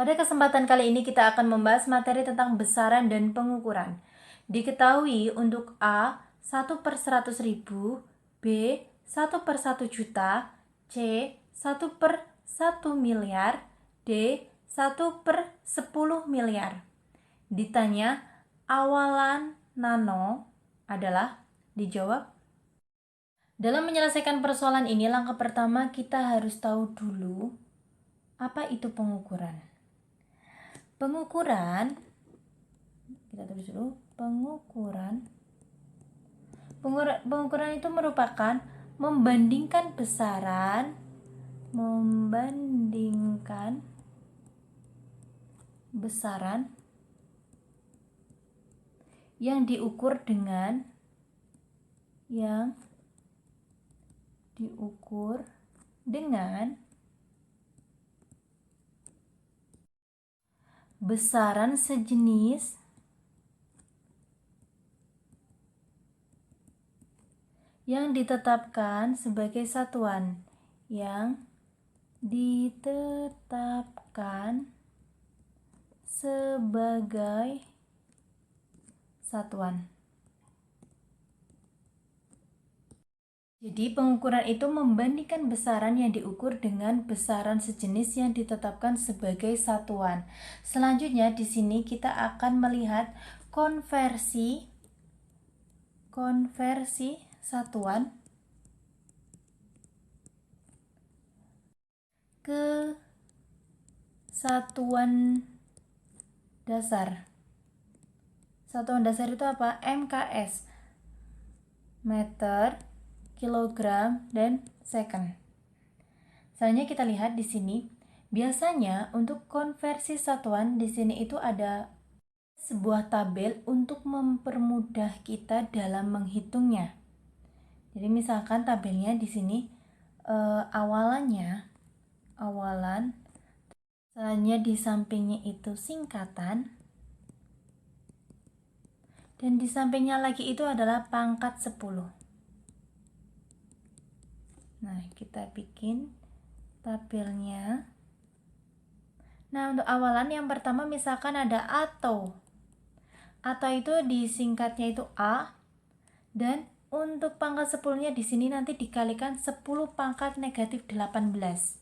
Pada kesempatan kali ini kita akan membahas materi tentang besaran dan pengukuran. Diketahui untuk A 1/100.000, B 1/1 juta, C 1/1 miliar, D 1/10 miliar. Ditanya awalan nano adalah, dijawab. Dalam menyelesaikan persoalan ini, langkah pertama kita harus tahu dulu apa itu pengukuran. Pengukuran, kita tulis dulu, pengukuran itu merupakan membandingkan besaran yang diukur dengan besaran sejenis yang ditetapkan sebagai satuan. Jadi pengukuran itu membandingkan besaran yang diukur dengan besaran sejenis yang ditetapkan sebagai satuan. Selanjutnya di sini kita akan melihat konversi satuan ke satuan dasar. Satuan dasar itu apa? MKS, meter, kilogram, dan second. Selanjutnya kita lihat di sini, biasanya untuk konversi satuan di sini itu ada sebuah tabel untuk mempermudah kita dalam menghitungnya. Jadi misalkan tabelnya di sini awalan, selanjutnya di sampingnya itu singkatan, dan di sampingnya lagi itu adalah pangkat 10. Nah, kita bikin tabelnya. Nah, untuk awalan yang pertama misalkan ada atau itu disingkatnya itu A, dan untuk pangkat 10-nya di sini nanti dikalikan 10 pangkat negatif 18.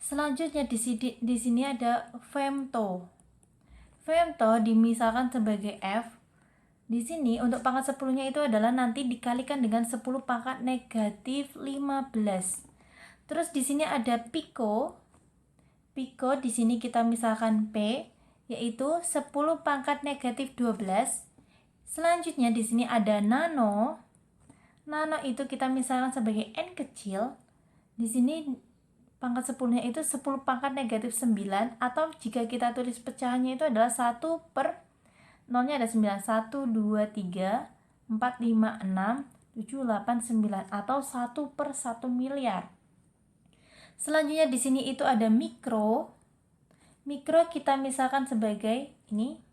Selanjutnya di sini ada femto. Femto dimisalkan sebagai F. Di sini untuk pangkat 10-nya itu adalah nanti dikalikan dengan 10 pangkat negatif 15. Terus di sini ada pico. Pico di sini kita misalkan P, yaitu 10 pangkat negatif 12. Selanjutnya di sini ada nano. Nano itu kita misalkan sebagai N kecil. Di sini pangkat 10-nya itu 10 pangkat negatif 9, atau jika kita tulis pecahannya itu adalah 1 per 0-nya ada 9, 1, 2, 3, 4, 5, 6, 7, 8, 9, atau 1/1 miliar. Selanjutnya di sini itu ada mikro. Mikro kita misalkan sebagai ini.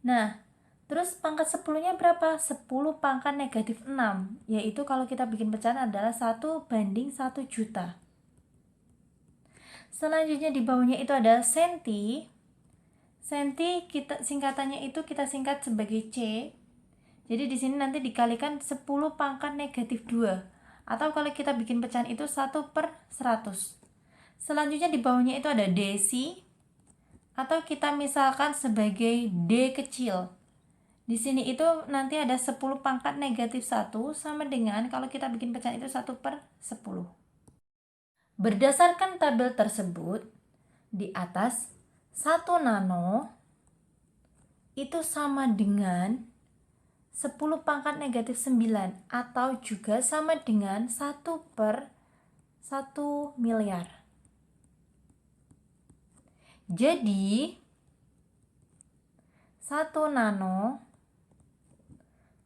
Nah, terus pangkat 10-nya berapa? 10 pangkat negatif 6, yaitu kalau kita bikin pecahan adalah 1/1 juta. Selanjutnya di bawahnya itu ada senti. Senti singkatannya itu kita singkat sebagai C. Jadi di sini nanti dikalikan 10 pangkat negatif 2. Atau kalau kita bikin pecahan itu 1/100. Selanjutnya di bawahnya itu ada desi, atau kita misalkan sebagai D kecil. Di sini itu nanti ada 10 pangkat negatif 1 sama dengan kalau kita bikin pecahan itu 1/10. Berdasarkan tabel tersebut, di atas 1 nano itu sama dengan 10 pangkat negatif 9, atau juga sama dengan 1/1 miliar. Jadi 1 nano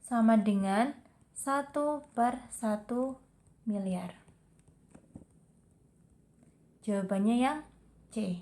sama dengan 1/1 miliar. Jawabannya yang C.